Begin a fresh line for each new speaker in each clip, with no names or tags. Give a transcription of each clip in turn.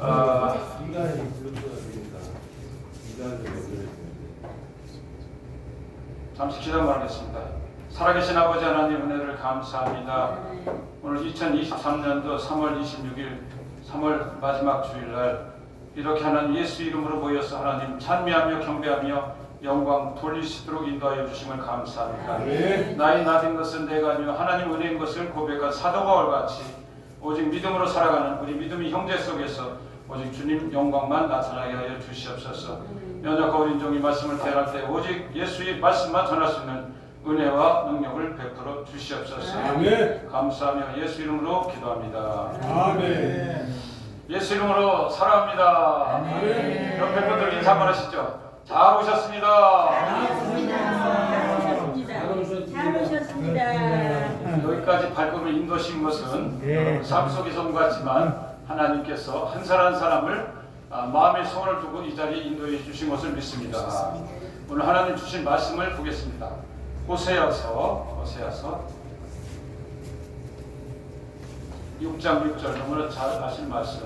이간이 불러줘야 되니까 이간을 연결해줘야 돼.
잠시 기도만 하겠습니다. 살아계신 아버지 하나님 은혜를 감사합니다. 오늘 2023년도 3월 26일 3월 마지막 주일날 이렇게 하나님 예수 이름으로 모여서 하나님 찬미하며 경배하며 영광 돌릴 수 있도록 인도하여 주심을 감사합니다. 나의 나된 것은 내가 아니요 하나님 은혜인 것을 고백한 사도 바울같이 오직 믿음으로 살아가는 우리 믿음의 형제 속에서 오직 주님 영광만 나타나게 하여 주시옵소서. 연약한 어린 종이 말씀을 대할 때 오직 예수의 말씀만 전할 수 있는 은혜와 능력을 베풀어 주시옵소서.
아멘.
감사하며 예수 이름으로 기도합니다.
아멘.
예수 이름으로 사랑합니다.
아멘.
옆에 분들 인사 한번 하시죠. 잘 오셨습니다.
잘 오셨습니다.
여기까지 발걸음을 인도하신 것은 삶 속에서 온 것 같지만 하나님께서 한 사람 한 사람을 마음의 소원을 두고 이 자리에 인도해 주신 것을 믿습니다. 오늘 하나님 주신 말씀을 보겠습니다. 호세아서 6장 6절 너무나 잘 아실 말씀.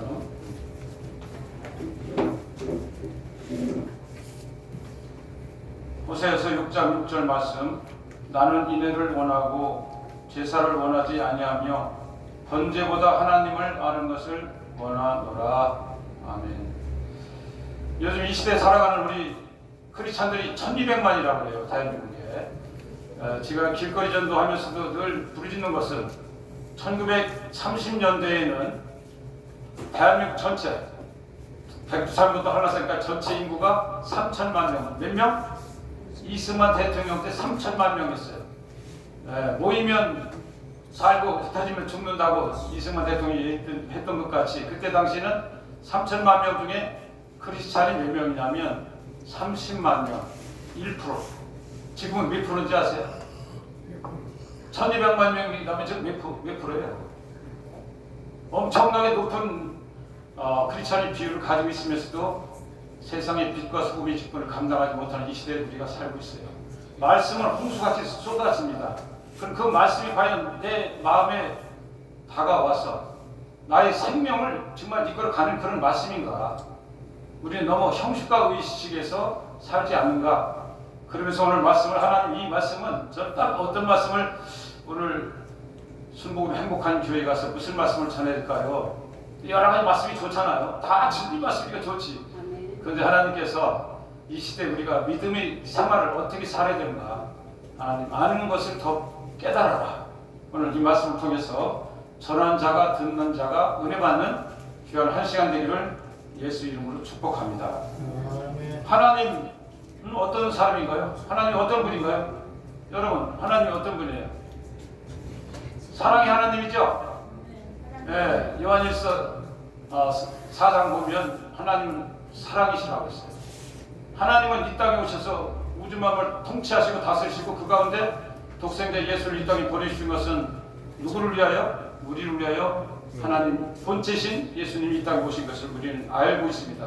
호세아서 6장 6절 말씀. 나는 인애를 원하고 제사를 원하지 아니하며 번제보다 하나님을 아는 것을 원하노라. 아멘. 요즘 이 시대에 살아가는 우리 크리스찬들이 1200만이라고 해요. 대한민국에. 제가 길거리 전도하면서도 늘 부르짖는 것은 1930년대에는 대한민국 전체 백두산부터 한라산까지 전체 인구가 3천만 명. 몇 명? 이승만 대통령 때 3천만 명이었어요. 모이면 살고 흩어지면 죽는다고 이승만 대통령이 했던 것 같이 그때 당시는 3천만 명 중에 크리스찬이 몇 명이냐면 30만 명, 1%. 지금은 몇 프로인지 아세요? 1200만 명이라면 지금 몇 프로예요? 엄청나게 높은 크리스찬의 비율을 가지고 있으면서도 세상의 빛과 소금의 직분을 감당하지 못하는 이 시대에 우리가 살고 있어요. 말씀은 홍수같이 쏟아집니다. 그럼 그 말씀이 과연 내 마음에 다가와서 나의 생명을 정말 이끌어가는 그런 말씀인가? 우리는 너무 형식과 의식에서 살지 않는가? 그러면서 오늘 말씀을 하나님 이 말씀은 저는 딱 어떤 말씀을 오늘 순복음 행복한 교회 가서 무슨 말씀을 전해야 될까요? 여러 가지 말씀이 좋잖아요. 다 진리 말씀이니까 좋지. 그런데 하나님께서 이 시대에 우리가 믿음의 생활을 어떻게 살아야 되는가? 하나님 아는 것을 더 깨달아라. 오늘 이 말씀을 통해서 전하는 자가 듣는 자가 은혜 받는 귀한 한 시간 되기를 예수 이름으로 축복합니다. 하나님은 어떤 사람인가요? 하나님 어떤 분인가요? 여러분 하나님이 어떤 분이에요? 사랑의 하나님이죠? 네, 요한일서 4장 보면 하나님은 사랑이시라고 했어요. 하나님은 이 땅에 오셔서 우주만을 통치하시고 다스리시고 그 가운데 독생자 예수를 이 땅에 보내주신 것은 누구를 위하여? 우리를 위하여 하나님 본체신 예수님이 이 땅에 오신 것을 우리는 알고 있습니다.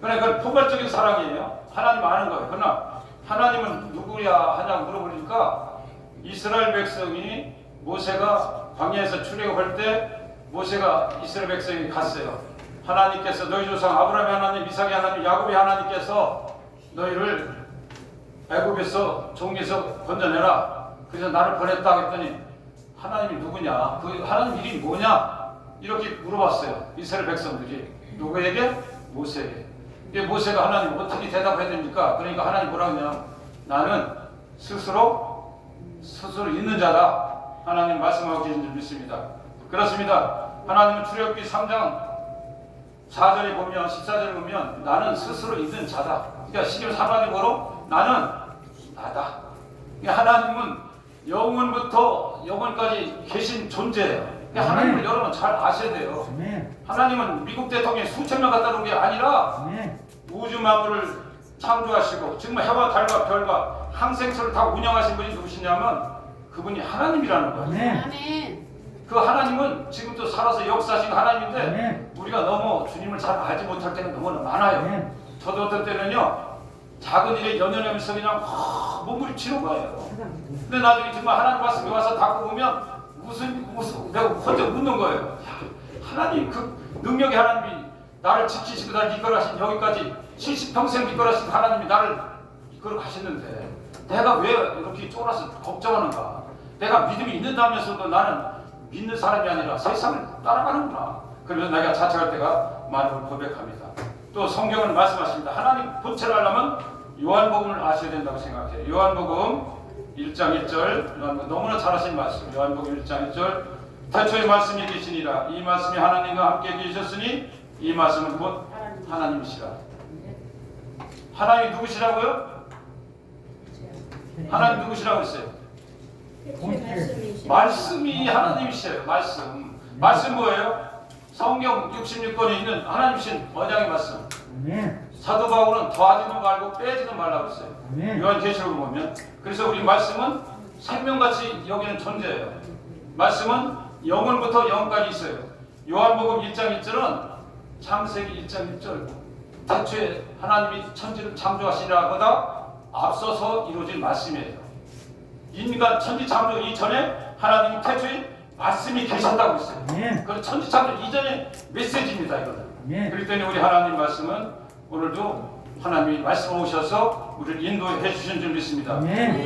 그러나 그건 포괄적인 사랑이에요. 하나님 아는 거예요. 그러나 하나님은 누구야 하냐고 물어보니까 이스라엘 백성이 모세가 광야에서 출애굽할 때 모세가 이스라엘 백성이 갔어요. 하나님께서 너희 조상 아브라함의 하나님, 이삭의 하나님, 야곱의 하나님께서 너희를 애굽에서 종에서 건져내라. 그래서 나를 보냈다 했더니 하나님이 누구냐? 그 하나님 이름이 뭐냐? 이렇게 물어봤어요. 이스라엘 백성들이 누구에게? 모세에게. 근데 모세가 하나님 어떻게 대답해야 됩니까? 그러니까 하나님 뭐라고 하냐? 나는 스스로 있는 자다. 하나님 말씀하고 계신 줄 믿습니다. 그렇습니다. 하나님은 출애굽기 3장 4절에 보면 14절에 보면 나는 스스로 있는 자다. 그러니까 신경 사반이고로 나는 나다. 그러니까 하나님은 영원부터 영원까지 계신 존재예요. 그러니까 하나님을 여러분 잘 아셔야 돼요. 하나님은 미국 대통령이 수천 명 갖다 놓은 게 아니라 우주 만물을 창조하시고 정말 해와 달과 별과 항생소를 다 운영하신 분이 누구시냐면 그분이 하나님이라는 거예요. 그 하나님은 지금도 살아서 역사하신 하나님인데 우리가 너무 주님을 잘 알지 못할 때가 너무 많아요. 저도 어떤 때는요 작은 일에 연연하면서 그냥 몸부림치는 거예요. 근데 나중에 정말 하나님 말씀에 와서 닦고 보면 내가 혼자 웃는 거예요. 야, 하나님 그 능력의 하나님이 나를 지키시고 나를 이끌어가신 여기까지 70평생 이끌어가신 하나님이 나를 이끌어가셨는데 내가 왜 이렇게 쫄아서 걱정하는가? 내가 믿음이 있는다면서도 나는 믿는 사람이 아니라 세상을 따라가는구나. 그러면서 내가 자책할 때가 많은 걸 고백합니다. 또 성경은 말씀하십니다. 하나님 본체를 알려면 요한복음을 아셔야 된다고 생각해요. 요한복음 1장 1절, 너무나 잘 하신 말씀. 요한복음 1장 1절, 태초에 말씀이 계시니라. 이 말씀이 하나님과 함께 계셨으니 이 말씀은 곧 하나님이시라. 하나님이 누구시라고요? 하나님 누구시라고 했어요? 말씀이 하나님이시래요. 말씀 뭐예요? 성경 66권에 있는 하나님이신 언약의 말씀. 사도 바울은 더하지도 말고 빼지도 말라고 했어요. 요한계시록을 보면. 그래서 우리 말씀은 생명같이 여기는 존재예요. 말씀은 영원부터 영까지 있어요. 요한복음 1장 1절은 창세기 1장 1절 태초에 하나님이 천지를 창조하시라보다 앞서서 이루어진 말씀이에요. 인간 천지 창조 이전에 하나님이 태초에 말씀이 계셨다고 했어요. 그건 천지 창조 이전의 메시지입니다. 이거는. 그렇기 때문에 우리 하나님 말씀은 오늘도 하나님이 말씀 오셔서 우리를 인도해 주신 줄 믿습니다.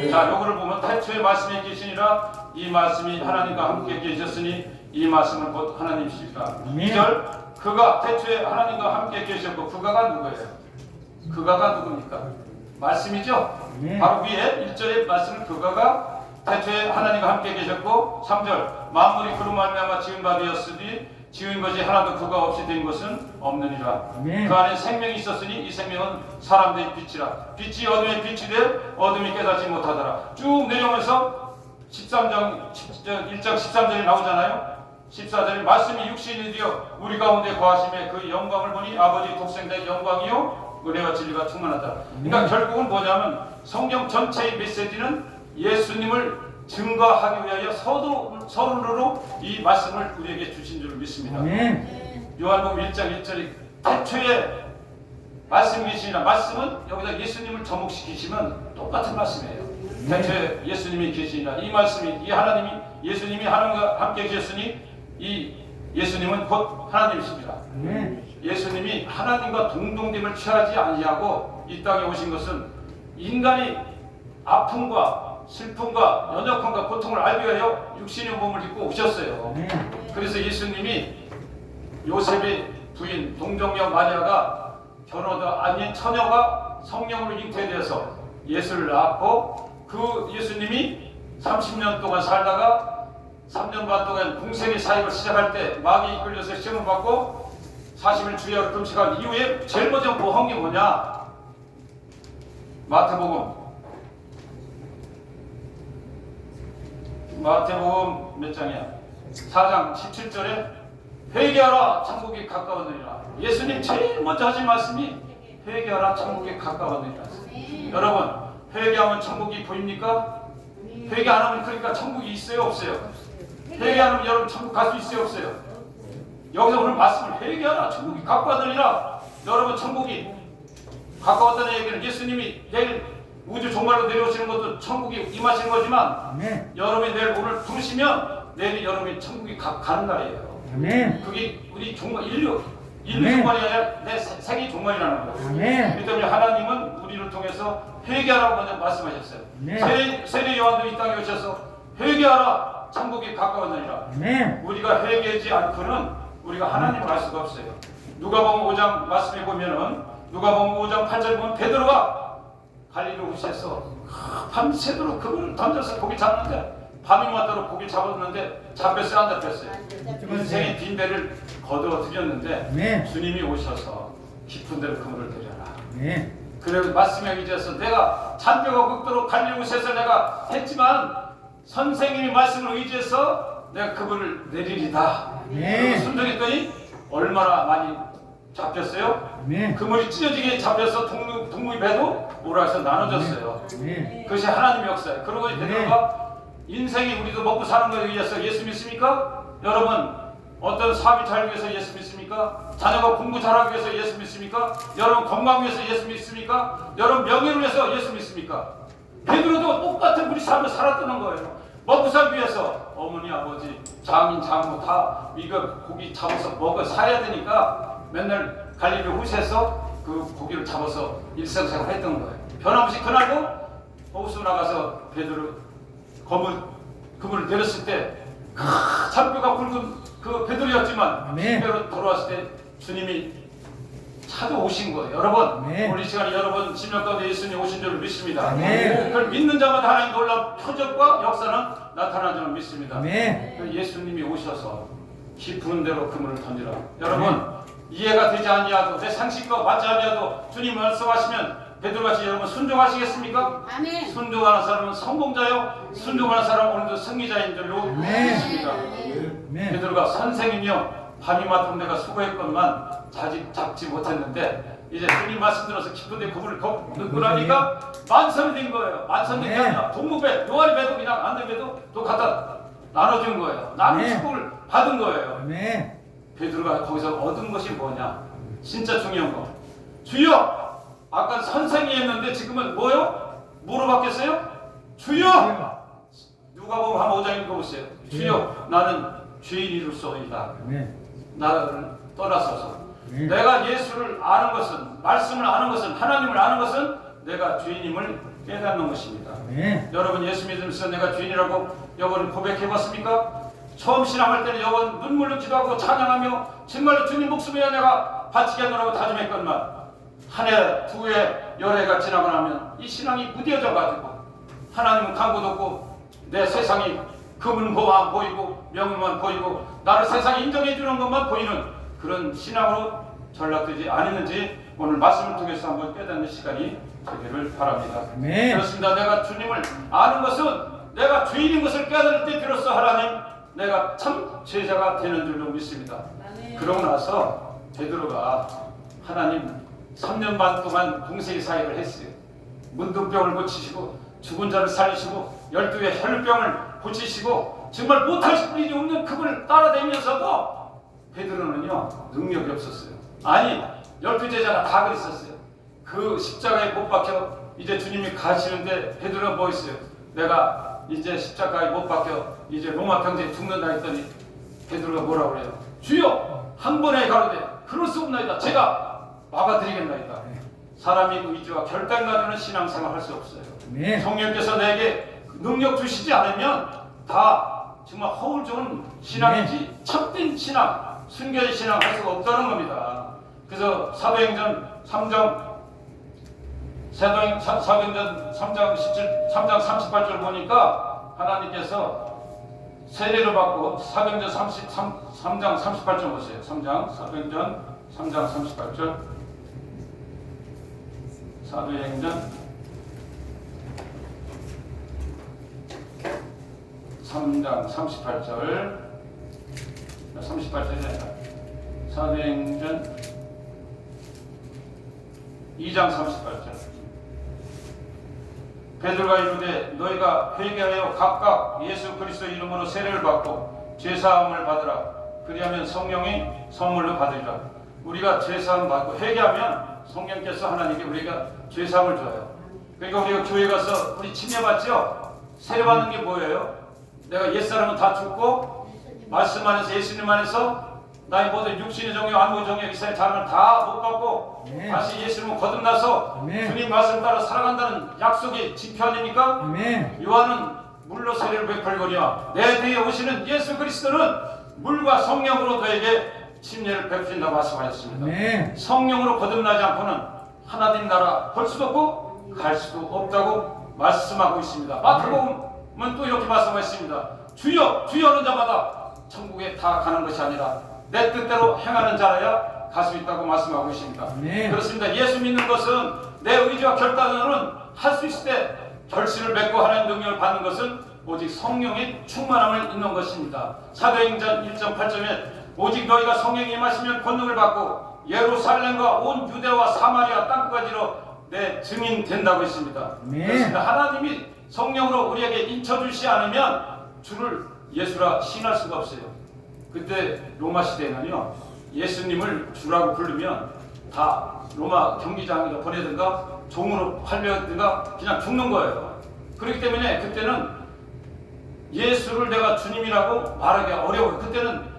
자, 요거를 보면 태초에 말씀이 계시니라. 이 말씀이 하나님과 함께 계셨으니 이 말씀은 곧 하나님이시니라. 2절, 그가 태초에 하나님과 함께 계셨고 그가가 누구예요? 그가가 누굽니까? 말씀이죠. 바로 위에 1절의 말씀은 그가가 태초에 하나님과 함께 계셨고 3절, 만물이 그로 말미암아 지은 바 되었으니 지은 것이 하나도 그가 없이 된 것은 없느니라. 그 안에 생명이 있었으니 이 생명은 사람들의 빛이라. 빛이 어둠에 빛이 돼 어둠이 깨닫지 못하더라. 쭉 내려오면서 1장 13절이 나오잖아요. 14절에 말씀이 육신이 되어 우리 가운데 거하심에 그 영광을 보니 아버지 독생자의 영광이요 은혜와 진리가 충만하다. 그러니까 결국은 뭐냐면 성경 전체의 메시지는 예수님을 증거하기 위하여 서론으로 이 말씀을 우리에게 주신 줄 믿습니다. 요한복음 1장 1절이 태초에 말씀이 계시니라. 말씀은 여기다 예수님을 접목시키시면 똑같은 말씀이에요. 태초에 예수님이 계시니라. 이 말씀이 이 하나님이 예수님이 하나님과 함께 계셨으니 이 예수님은 곧 하나님이십니다. 예수님이 하나님과 동등됨을 취하지 아니하고 이 땅에 오신 것은 인간이 아픔과 슬픔과 연약함과 고통을 알기 위하여 육신의 몸을 입고 오셨어요. 그래서 예수님이 요셉의 부인 동정녀 마리아가 결혼도 아닌 처녀가 성령으로 잉태되어서 예수를 낳았고 그 예수님이 30년 동안 살다가 3년 반 동안 궁생의 사역을 시작할 때 마귀에 이끌려서 시험을 받고 40일 주야로 금식한 이후에 제일 먼저 뭐 한 게 뭐냐? 마태복음 몇 장이야? 4장 17절에 회개하라 천국이 가까웠느니라. 예수님 제일 먼저 하신 말씀이 회개하라 천국이 가까웠느니라. 여러분 회개하면 천국이 보입니까? 회개 안 하면 그러니까 천국이 있어요 없어요? 회개 안 하면 여러분 천국 갈 수 있어요 없어요? 여기서 오늘 말씀을 회개하라 천국이 가까웠느니라. 여러분 천국이 가까웠다는 얘기는 예수님이 내일 우주 종말로 내려오시는 것도 천국이 임하시는 거지만 여러분이 내일 오늘 부르시면 내일 여러분이 천국이 가는 날이에요. 그게 우리 종말 인류 종말이 아니라 내 생이 종말이라는 거예요. 그렇기 때문에 하나님은 우리를 통해서 회개하라고 먼저 말씀하셨어요. 세례 요한도 이 땅에 오셔서 회개하라 천국이 가까웠느니라. 우리가 회개하지 않고는 우리가 하나님을 알 수가 없어요. 누가복음 5장 말씀해 보면은 누가복음 5장 8절 보면 베드로가 갈릴리 호수에서 밤새도록 그걸 던져서 고기 잡는데 밤이 맞도록 고기 잡았는데 잡혔어요 안 잡혔어요? 인생의 빈배를 거두어 드렸는데 주님이 오셔서 깊은 데로 그물을 들여라. 그래서 말씀에 의지해서 내가 잔뼈가 굵도록 갈릴리 호수에서 내가 했지만 선생님이 말씀을 의지해서 내가 그물을 내리리다. 순종했더니 얼마나 많이 잡혔어요? 그물이 찢어지게 잡혀서 동물 배도 오라서 나눠졌어요. 그것이 하나님의 역사예요. 그러고 베드로가 인생이 우리도 먹고 사는 것에 의해서 예수 믿습니까? 여러분 어떤 사업이 잘 위해서 예수 믿습니까? 자녀가 공부 잘하기 위해서 예수 믿습니까? 여러분 건강 위해서 예수 믿습니까? 여러분 명예를 위해서 예수 믿습니까? 베드로도 똑같은 우리 삶을 살았다는 거예요. 먹고 살기 위해서 어머니 아버지 장인 장모 다 이거 고기 잡아서 먹어 사야 되니까 맨날 갈릴리 호수에서 그 고기를 잡아서 일상생활 했던 거예요. 변함없이 그날도 호수 나가서 베드로 그물을 내렸을 때 잔뼈가 굵은 그 베드로였지만 집배로 돌아왔을 때 주님이 찾아오신 거예요. 여러분, 오늘 이 시간에 여러분 심령 가운데 예수님이 오신 줄 믿습니다. 그걸 믿는 자마다 하나님 놀라운 표적과 역사는 나타난 줄 믿습니다. 예수님이 오셔서 깊은 데로 그물을 던지라. 여러분, 이해가 되지 아니하도 내 상식과 맞지 아니하도 주님 말씀하시면 베드로같이 여러분 순종하시겠습니까?
아멘.
순종하는 사람은 성공자요, 순종하는 사람은 오늘도 승리자인 줄로 믿습니다. 베드로가 선생이며 밤이 맞은 내가 수고했건만 잡지 못했는데 이제 주님 말씀 들어서 깊은 데 그물을 넣고 나니까 만선이 된 거예요. 만선이 된 게 아니라 동무배, 요한의 배도 그냥 안된 배도 또 갖다 나눠준 거예요. 남은 축복을 받은 거예요. 베드로가 거기서 얻은 것이 뭐냐? 진짜 중요한 거. 주여! 아까 선생이 했는데 지금은 뭐요? 뭐로 바뀌었어요? 주여! 누가 보면 한 5장 읽어보세요. 주여, 나는 죄인이로소이다. 나를 떠나소서. 내가 예수를 아는 것은, 말씀을 아는 것은, 하나님을 아는 것은 내가 죄인임을 깨닫는 것입니다. 여러분, 예수 믿으면서 내가 죄인이라고 여러분 고백해봤습니까? 처음 신앙할 때는 여러분 눈물로 기도하고 찬양하며 정말로 주님 목숨 위에 내가 바치게 하노라고 다짐했건만 한 해, 두 해, 열 해가 지나고 나면 이 신앙이 무뎌져 가지고 하나님은 간구도 없고 내 세상이 금은보만 보이고 명예만 보이고 나를 세상이 인정해 주는 것만 보이는 그런 신앙으로 전락되지 않았는지 오늘 말씀을 통해서 한번 깨닫는 시간이 되기를 바랍니다. 그렇습니다. 내가 주님을 아는 것은 내가 죄인인 것을 깨달을 때 비로소 하나님 내가 참 제자가 되는 줄로 믿습니다. 그러고 나서 베드로가 하나님 3년 반 동안 공생의 사역을 했어요. 문둥병을 고치시고 죽은 자를 살리시고 12의 혈병을 고치시고 정말 못하실 일이 없는 그분을 따라다니면서도 베드로는요 능력이 없었어요. 아니 12제자가 다 그랬었어요. 그 십자가에 못 박혀 이제 주님이 가시는데 베드로가 뭐 했어요? 내가 이제 십자가에 못 박혀 이제 로마 병제에 죽는다 했더니 베드로가 뭐라고 그래요? 주여 한 번에 가로되 그럴 수 없나이다. 제가 막아드리겠나이다. 사람이 의지와 결단 가지는 신앙생활 할 수 없어요. 성령께서 내게 능력 주시지 않으면 다 정말 허울 좋은 신앙이지 참된 신앙, 순결의 신앙 할 수가 없다는 겁니다. 그래서 사도행전 3장 38절 보니까 하나님께서 세례를 받고 사도행전 3장 38절 보세요. 사도행전 3장 38절 사도행전 3장 38절 38절이 아니라 사도행전 2장 38절 베드로가 이르되 너희가 회개하여 각각 예수 그리스도 이름으로 세례를 받고 죄사함을 받으라. 그리하면 성령이 선물로 받으리라. 우리가 죄사함 받고 회개하면 성령께서 하나님께 우리가 죄사함을 줘요. 그러니까 우리가 교회 가서 우리 침례받죠? 세례받는 게 뭐예요? 내가 옛사람은 다 죽고 말씀 안에서 예수님 안에서 나의 모든 육신의 정욕, 안목의 정욕, 이스라엘 자랑을 다 못 받고 다시 예수님을 거듭나서 주님 말씀 따라 살아간다는 약속이 지표 아닙니까? 요한은 물로 세례를 베풀거니와 내 뒤에 오시는 예수 그리스도는 물과 성령으로 너에게 침례를 베푸신다고 말씀하셨습니다. 성령으로 거듭나지 않고는 하나님 나라 볼 수도 없고 갈 수도 없다고 말씀하고 있습니다. 마태복음은 또 이렇게 말씀하셨습니다. 주여 주여는 자마다 천국에 다 가는 것이 아니라 내 뜻대로 행하는 자라야 갈 수 있다고 말씀하고 있습니다. 그렇습니다. 예수 믿는 것은 내 의지와 결단으로는 할 수 있을 때 결실을 맺고 하나님 능력을 받는 것은 오직 성령의 충만함을 있는 것입니다. 사도행전 1.8절에 오직 너희가 성령이 임하시면 권능을 받고 예루살렘과 온 유대와 사마리아 땅끝까지로 내 증인 된다고 했습니다. 그렇습니다. 하나님이 성령으로 우리에게 인쳐주시 않으면 주를 예수라 시인할 수가 없어요. 그때 로마 시대에는요 예수님을 주라고 부르면 다 로마 경기장에다 보내든가 종으로 팔려든가 그냥 죽는 거예요. 그렇기 때문에 그때는 예수를 내가 주님이라고 말하기가 어려워요. 그때는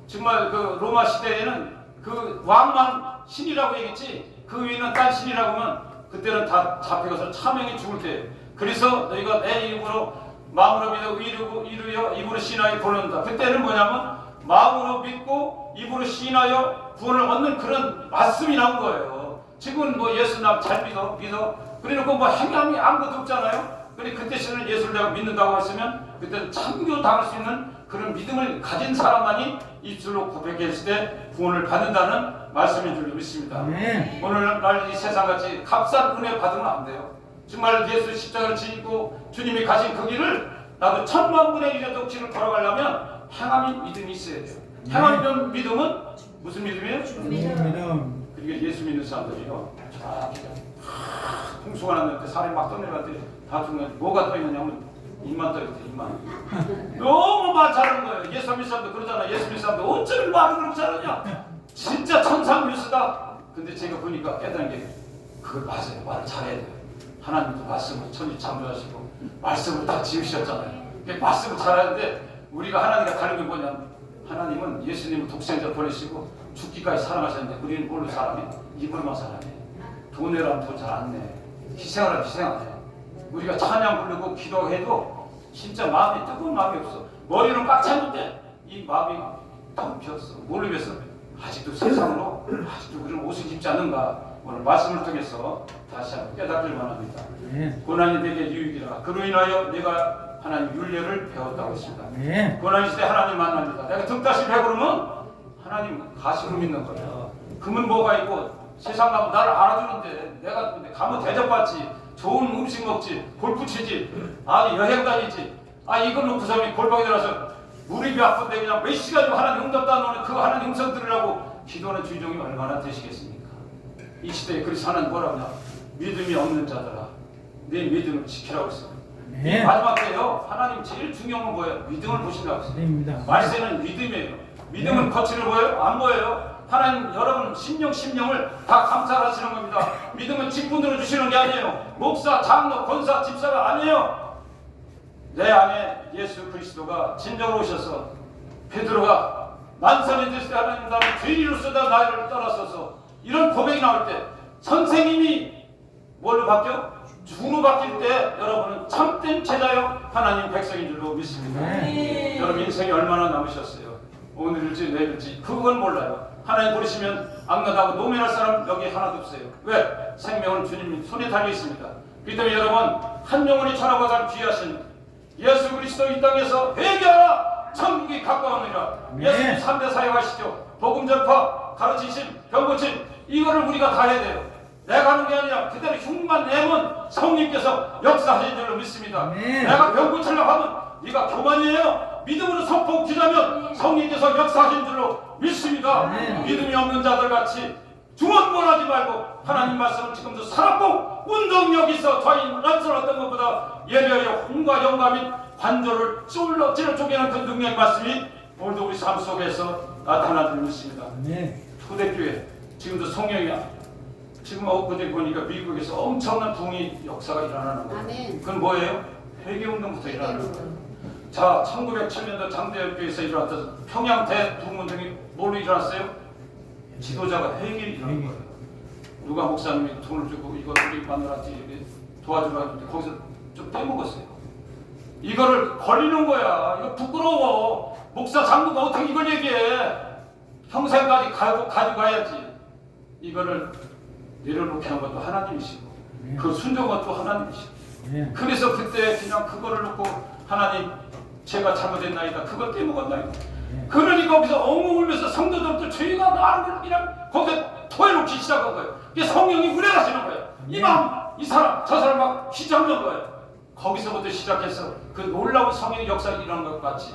정말 그 로마 시대에는 그 왕만 신이라고 얘기했지 그 위는 딴 신이라고 하면 그때는 다 잡혀가서 차명이 죽을 때 그래서 너희가 내 이름으로 마음으로 믿어 이루여 입으로 신하여 부른다. 그때는 뭐냐면 마음으로 믿고 입으로 신하여 구원을 얻는 그런 말씀이 나온 거예요. 지금은 뭐 예수 나 잘 믿어 그래놓고 뭐 행함이 아무것도 없잖아요. 근데 그때 신은 예수를 내가 믿는다고 했으면 그때는 참교 당할 수 있는 그런 믿음을 가진 사람만이 입술로 고백했을 때 구원을 받는다는 말씀인 줄 믿습니다. 오늘날 이 세상같이 값싼 은혜 받으면 안 돼요. 정말 예수 십자가를 지고 주님이 가신 그 길을 나도 1000만분의 1의 독치를 걸어가려면 행함이 믿음이 있어야 돼요. 행함이 믿음은 무슨 믿음이에요?
믿음.
그러니까 예수 믿는 사람들이요 홍수가 났는데 살이 막 떠내려갔더니 다 죽는 뭐가 떠있느냐면 입만 떠있대. 입만 너무 말 잘하는 거예요. 예수 믿는 사람도 그러잖아. 예수 믿는 사람도 어쩜 말을 그렇게 잘하냐. 진짜 천상뉴스다. 근데 제가 보니까 깨달은 게 그걸 맞아요. 말을 잘해야 돼요. 하나님도 말씀을 천지창조하시고 말씀을 다 지으셨잖아요. 말씀을 잘하는데 우리가 하나님과 다른 게 뭐냐면 하나님은 예수님을 독생자 보내시고 죽기까지 사랑하셨는데 우리는 뭘로 사랑해? 입으로만 사랑해. 돈 내라면 돈 잘 안 내. 희생하라면 희생 안 해. 우리가 찬양 부르고 기도해도 진짜 마음이 뜨거운 마음이 없어. 머리는 꽉 찼는데 이 마음이 텅 비었어. 뭘 위해서? 아직도 세상으로 아직도 그런 옷을 입지 않는가. 오늘 말씀을 통해서 다시 한번 깨닫길 원합니다. 고난이 내게 유익이라. 그로 인하여 내가 하나님 율례를 배웠다고 했습니다. 고난이 시대 하나님 만납니다. 내가 등다시 배부르면 하나님 가시로 믿는 거야. 금은 뭐가 있고 세상 가면 나를 알아주는데 내가 가면 대접받지. 좋은 음식 먹지. 골프 치지. 아니 여행 다니지. 아 이걸 놓고서 골방에 들어서 무릎이 아픈데 그냥 몇 시간 하나님 응답도 안 오는 그 하나님 음성 들으려고 기도하는 주의종이 얼마나 되시겠습니까? 이 시대에 그래서 하나님 뭐라고 하냐. 믿음이 없는 자들아 내 믿음을 지키라고 했어요. 마지막 때요 하나님 제일 중요한 건 뭐예요? 믿음을 보신다고 했어요. 말세는 믿음이에요. 믿음은 거칠을 보여요? 안 보여요. 하나님 여러분 심령을 다 감찰하시는 겁니다. 믿음은 직분으로 주시는 게 아니에요. 목사, 장로, 권사, 집사가 아니에요. 내 안에 예수 그리스도가 진정으로 오셔서 베드로가 만선이 됐을 때 하나님 나는 죄인으로서다 나를 떠나서서 이런 고백이 나올 때 선생님이 뭘로 바뀌어? 주로 바뀔 때 여러분은 참된 제자요 하나님 백성인 줄로 믿습니다. 여러분 인생이 얼마나 남으셨어요? 오늘일지 내일일지 그건 몰라요. 하나님 부르시면 악나다고 노면할 사람 여기 하나도 없어요. 왜? 생명은 주님 손에 달려 있습니다. 그 때문에 여러분 한 영혼이 천하보다 귀하신 예수 그리스도 이 땅에서 회개하라 천국이 가까우니라. 예수님 3대 사역하시죠. 복음 전파, 가르치심, 병 고침 이거를 우리가 다 해야 돼요. 내가 하는 게 아니라 그대로 흉만 내면 성령께서 역사하신 줄로 믿습니다. 내가 병 고치려고 하면 네가 교만이에요. 믿음으로 선포 기자면 성령께서 역사하신 줄로 믿습니다. 믿음이 없는 자들같이 중언부언하지 말고 하나님 말씀을 지금도 살았고 운동력이 있어 좌인 란설었던 것보다 예배하여 혼과 영감 및 관조를 찔러 쪼개는 그 능력의 말씀이 오늘도 우리 삶 속에서 나타나는 줄 믿습니다. 초대교회 지금도 성령이 지금 엊그제 보니까 미국에서 엄청난 부흥의 역사가 일어나는 거예요. 그건 뭐예요? 회개운동부터 일어나는 거예요. 자, 1907년도 장대학교에서 일어났던 평양 대부흥운동이 뭘로 일어났어요? 지도자가 회개를 일어난 거예요. 누가 목사님이 돈을 주고 이거 우리 마누라한테 도와주라고 했는데 거기서 좀 떼먹었어요. 이거를 걸리는 거야. 이거 부끄러워. 목사 장로가 어떻게 이걸 얘기해? 평생까지 가져가야지. 이거를 내려놓게 한 것도 하나님이시고 그 순종한 것도 하나님이시고 그래서 그때 그냥 그거를 놓고 하나님 제가 잘못했나이다. 그걸 떼먹었나이다. 그러니까 거기서 엉엉 울면서 성도들도 죄가 나를 그냥 거기서 토해놓기 시작한 거예요. 이게 성령이 운행하시는 거예요. 이 마음, 이 사람, 저 사람 막 휘잡는 거예요. 거기서부터 시작해서 그 놀라운 성령의 역사가 일어난 것 같이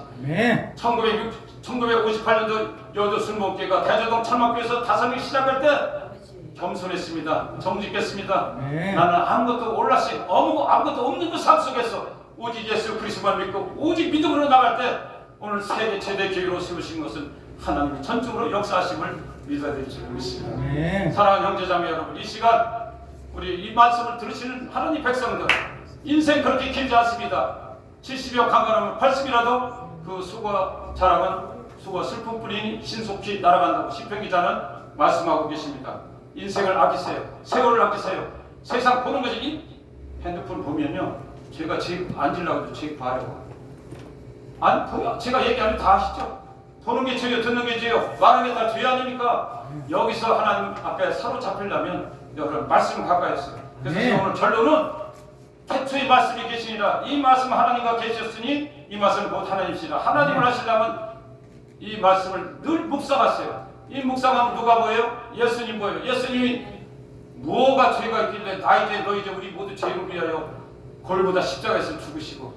1958년도 여도 술먹기가 대저동 철막교에서 다섯명이 시작할 때 겸손했습니다. 정직했습니다. 나는 아무것도 올라신 아무것도 없는 그 삶 속에서 오직 예수 그리스도만 믿고 오직 믿음으로 나갈 때 오늘 세계 최대 교회로 세우신 것은 하나님의 전적으로 역사하심을 믿어야 될 줄 믿습니다. 사랑하는 형제자매 여러분, 이 시간 우리 이 말씀을 들으시는 하나님 백성들 인생 그렇게 길지 않습니다. 70여 강간하면 80이라도 그 수고 자랑은 수고 슬픔뿐이니 신속히 날아간다고 시편 기자는 말씀하고 계십니다. 인생을 아끼세요. 세월을 아끼세요. 세상 보는 것이 이 핸드폰 보면요. 제가 제 앉으려고 해도 제 봐요. 안 보여. 제가 얘기하면 다 아시죠? 보는 게 죄요, 듣는 게 죄요, 말하는 게 다 죄 아닙니까? 여기서 하나님 앞에 사로잡히려면 여러분 말씀 가까이 했어요. 그래서
네.
오늘 결론은 태초의 말씀이 계시니라. 이 말씀 하나님과 계셨으니 이 말씀은 곧 하나님이시라. 하나님을 하시려면 이 말씀을 늘 묵상하세요. 이 묵상하면 누가 보여요? 예수님 보여요. 예수님이 무엇가 죄가 있길래 나의 죄 너희 죄 우리 모두 죄를 위하여 골고다 십자가에서 죽으시고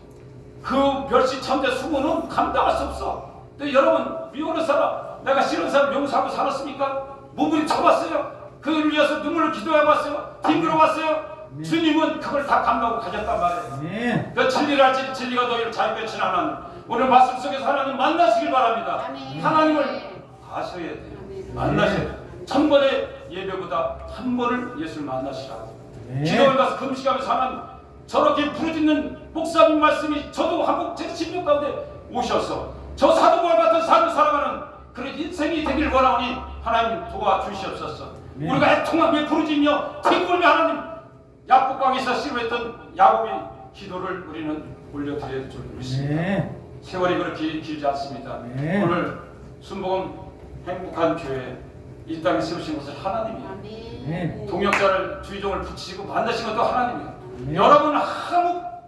그 멸시 천대 수고는 감당할 수 없어. 근데 여러분 미워는 사람, 내가 싫은 사람 용서하고 살았습니까? 몸부림 쳐봤어요? 그를 위해서 눈물을 기도해봤어요? 뒹굴어봤어요? 주님은 그걸 다 감당하고 가셨단 말이에요. 그 진리를 알지 진리가 너희를 자유케 하시는 하나님, 오늘 말씀 속에서 하나님 만나시길 바랍니다. 하나님을 아셔야 돼요. 만나셔야 돼요. 1000번의 예배보다 한 번을 예수를 만나시라고. 기도를 가서 금식하면서 하나님 저렇게 부르짖는 목사님 말씀이 저도 한국 제 16 가운데 오셔서 저 사도과 같은 삶을 살아가는 그런 인생이 되길 원하오니 하나님 도와주시옵소서. 우리가 애통하며 부르짖며 뒹굴며 하나님 야곱강에서 씨름했던 야곱의 기도를 우리는 올려드려야 줄 믿습니다. 세월이 그렇게 길지 않습니다. 오늘 순복음 행복한 교회 이 땅에 세우신 것은 하나님이에요. 동역자를 주의종을 붙이시고 만나신 것도 하나님이에요. 여러분은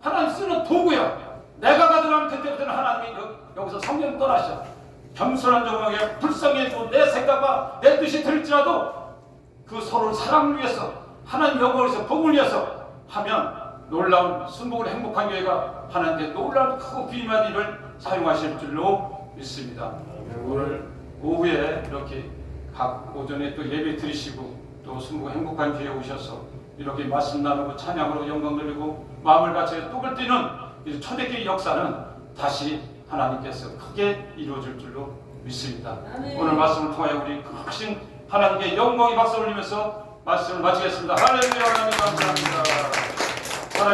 하나님 쓰는 도구야. 내가 가져가면 그때부터는 하나님이 여기서 성령 떠나셔. 겸손한 정황에 불쌍해도 내 생각과 내 뜻이 들지라도 그 서로를 사랑을 위해서 하나님 영광을 위해서 복을 위해서 하면 놀라운 순복을 행복한 교회가 하나님께 놀라운 크고 귀한 일을 사용하실 줄로 믿습니다. 오늘 오후에 이렇게 각 오전에 또 예배 드리시고 또 순복 행복한 교회에 오셔서 이렇게 말씀 나누고 찬양으로 영광 돌리고 마음을 같이 똑을 띄는 초대교회 역사는 다시 하나님께서 크게 이루어질 줄로 믿습니다. 오늘 말씀을 통하여 우리 크신 하나님께 영광의 박수 올리면서 말씀을 마치겠습니다. 할렐루야. 하나님 감사합니다.